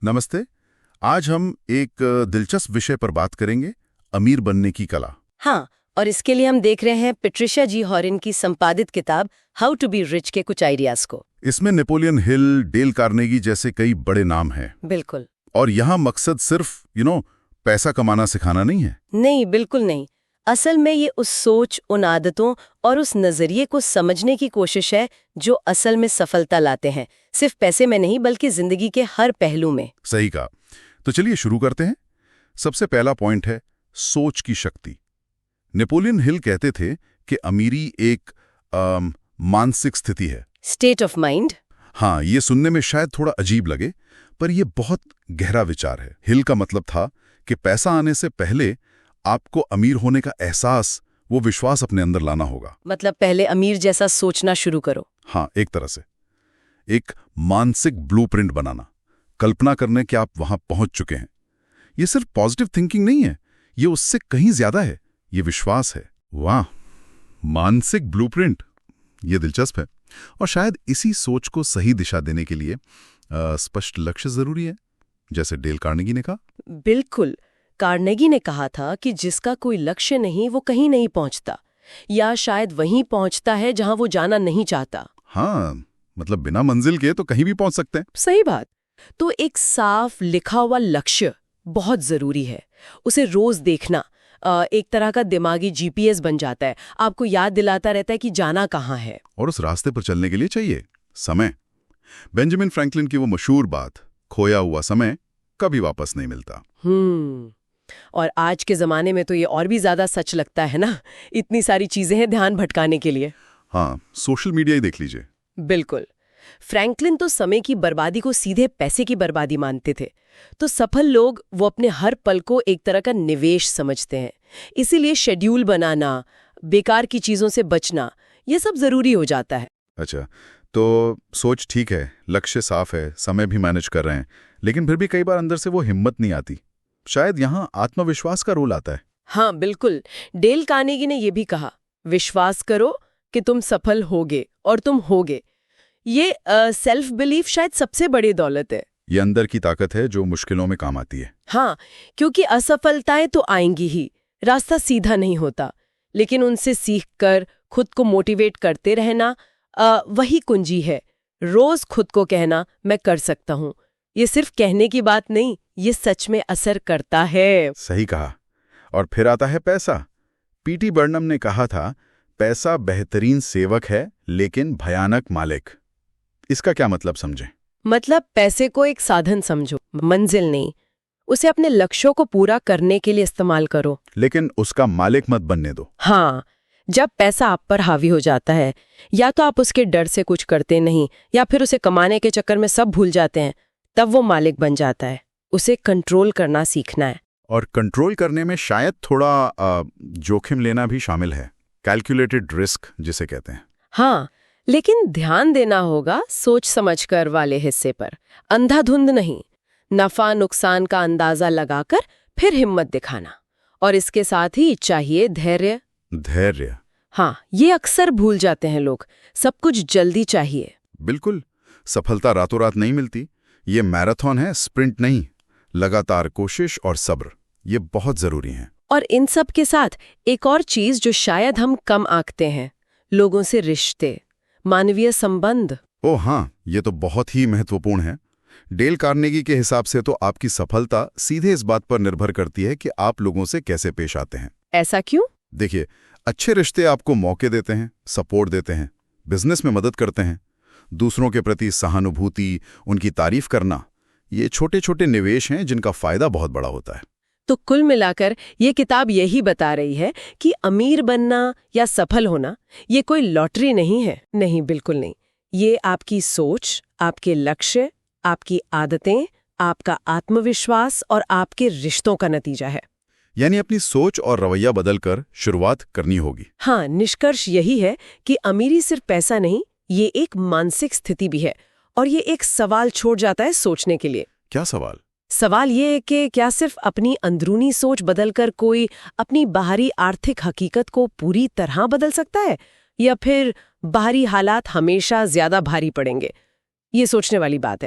नमस्ते। आज हम एक दिलचस्प विषय पर बात करेंगे, अमीर बनने की कला। हाँ, और इसके लिए हम देख रहे हैं पेट्रिशिया जी हॉरिन की संपादित किताब हाउ टू बी रिच के कुछ आइडियाज को। इसमें नेपोलियन हिल, डेल कार्नेगी जैसे कई बड़े नाम हैं। बिल्कुल। और यहाँ मकसद सिर्फ पैसा कमाना सिखाना नहीं है। नहीं, बिल्कुल नहीं। असल में ये उस सोच, उन आदतों और उस नजरिए को समझने की कोशिश है जो असल में सफलता लाते हैं, सिर्फ पैसे में नहीं बल्कि जिंदगी के हर पहलू में। सही कहा। तो चलिए शुरू करते हैं। सबसे पहला पॉइंट है सोच की शक्ति। नेपोलियन हिल कहते थे कि अमीरी एक मानसिक स्थिति है। State of mind. हाँ, ये सुनने में शायद थोड़ा अजीब लगे, पर यह बहुत गहरा विचार है। हिल का मतलब था कि पैसा आने से पहले आपको अमीर होने का एहसास, वो विश्वास अपने अंदर लाना होगा। मतलब पहले अमीर जैसा सोचना शुरू करो। हाँ, एक तरह से एक मानसिक ब्लूप्रिंट बनाना, कल्पना करने कि आप वहां पहुंच चुके हैं। ये सिर्फ पॉजिटिव थिंकिंग नहीं है, ये उससे कहीं ज्यादा है, ये विश्वास है। वाह, मानसिक ब्लूप्रिंट, ये दिलचस्प है। और शायद इसी सोच को सही दिशा देने के लिए स्पष्ट लक्ष्य जरूरी है, जैसे डेल कार्नेगी ने कहा। बिल्कुल। कार्नेगी ने कहा था कि जिसका कोई लक्ष्य नहीं वो कहीं नहीं पहुंचता, या शायद वहीं पहुंचता है जहां वो जाना नहीं चाहता। हाँ, मतलब बिना मंजिल के तो कहीं भी पहुंच सकते हैं। सही बात। तो एक साफ लिखा हुआ लक्ष्य बहुत जरूरी है। उसे रोज देखना एक तरह का दिमागी जीपीएस बन जाता है, आपको याद दिलाता रहता है कि जाना कहाँ है। और उस रास्ते पर चलने के लिए चाहिए समय। बेंजामिन फ्रैंकलिन की वो मशहूर बात, खोया हुआ समय कभी वापस नहीं मिलता। और आज के जमाने में तो ये और भी ज्यादा सच लगता है ना, इतनी सारी चीजें हैं ध्यान भटकाने के लिए। हाँ, सोशल मीडिया ही देख लीजिए। बिल्कुल। फ्रैंकलिन तो समय की बर्बादी को सीधे पैसे की बर्बादी मानते थे, तो सफल लोग वो अपने हर पल को एक तरह का निवेश समझते हैं। इसीलिए शेड्यूल बनाना, बेकार की चीजों से बचना, ये सब जरूरी हो जाता है। अच्छा, तो सोच ठीक है, लक्ष्य साफ है, समय भी मैनेज कर रहे हैं, लेकिन फिर भी कई बार अंदर से वो हिम्मत नहीं आती। शायद यहाँ आत्मविश्वास का रोल आता है। हाँ बिल्कुल। डेल कार्नेगी ने यह भी कहा, विश्वास करो कि तुम सफल होगे, और तुम होगे। ये सेल्फ बिलीफ शायद सबसे बड़ी दौलत है। ये अंदर की ताकत है जो मुश्किलों में काम आती है। हाँ, क्योंकि असफलताएं तो आएंगी ही, रास्ता सीधा नहीं होता, लेकिन उनसे सीखकर खुद को मोटिवेट करते रहना, वही कुंजी है। रोज खुद को कहना, मैं कर सकता हूँ। ये सिर्फ कहने की बात नहीं, ये सच में असर करता है। सही कहा। और फिर आता है पैसा। पीटी बर्नम ने कहा था, पैसा बेहतरीन सेवक है लेकिन भयानक मालिक। इसका क्या मतलब समझें? मतलब पैसे को एक साधन समझो, मंजिल नहीं। उसे अपने लक्ष्यों को पूरा करने के लिए इस्तेमाल करो, लेकिन उसका मालिक मत बनने दो। हाँ, जब पैसा आप पर हावी हो जाता है, या तो आप उसके डर से कुछ करते नहीं, या फिर उसे कमाने के चक्कर में सब भूल जाते हैं, तब वो मालिक बन जाता है। उसे कंट्रोल करना सीखना है। और कंट्रोल करने में शायद थोड़ा जोखिम लेना भी शामिल है, कैलकुलेटेड रिस्क जिसे कहते हैं। हाँ, लेकिन ध्यान देना होगा सोच समझकर वाले हिस्से पर, अंधाधुंध नहीं। नफा नुकसान का अंदाजा लगाकर फिर हिम्मत दिखाना। और इसके साथ ही चाहिए धैर्य। धैर्य, हाँ, ये अक्सर भूल जाते हैं लोग, सब कुछ जल्दी चाहिए। बिल्कुल। सफलता रातों रात नहीं मिलती, ये मैराथन है, स्प्रिंट नहीं। लगातार कोशिश और सब्र, ये बहुत जरूरी है। और इन सब के साथ एक और चीज जो शायद हम कम आंकते हैं, लोगों से रिश्ते, मानवीय संबंध। ओ हाँ, ये तो बहुत ही महत्वपूर्ण है। डेल कार्नेगी के हिसाब से तो आपकी सफलता सीधे इस बात पर निर्भर करती है कि आप लोगों से कैसे पेश आते हैं। ऐसा क्यों? देखिए, अच्छे रिश्ते आपको मौके देते हैं, सपोर्ट देते हैं, बिजनेस में मदद करते हैं। दूसरों के प्रति सहानुभूति, उनकी तारीफ करना, ये छोटे छोटे निवेश हैं जिनका फायदा बहुत बड़ा होता है। तो कुल मिलाकर ये किताब यही बता रही है कि अमीर बनना या सफल होना ये कोई लॉटरी नहीं है। नहीं, बिल्कुल नहीं। ये आपकी सोच, आपके लक्ष्य, आपकी आदतें, आपका आत्मविश्वास और आपके रिश्तों का नतीजा है। यानी अपनी सोच और रवैया बदलकर शुरुआत करनी होगी। हाँ, निष्कर्ष यही है कि अमीरी सिर्फ पैसा नहीं, ये एक मानसिक स्थिति भी है। और ये एक सवाल छोड़ जाता है सोचने के लिए। क्या सवाल? सवाल ये है कि क्या सिर्फ अपनी अंदरूनी सोच बदलकर कोई अपनी बाहरी आर्थिक हकीकत को पूरी तरह बदल सकता है, या फिर बाहरी हालात हमेशा ज्यादा भारी पड़ेंगे? ये सोचने वाली बात है।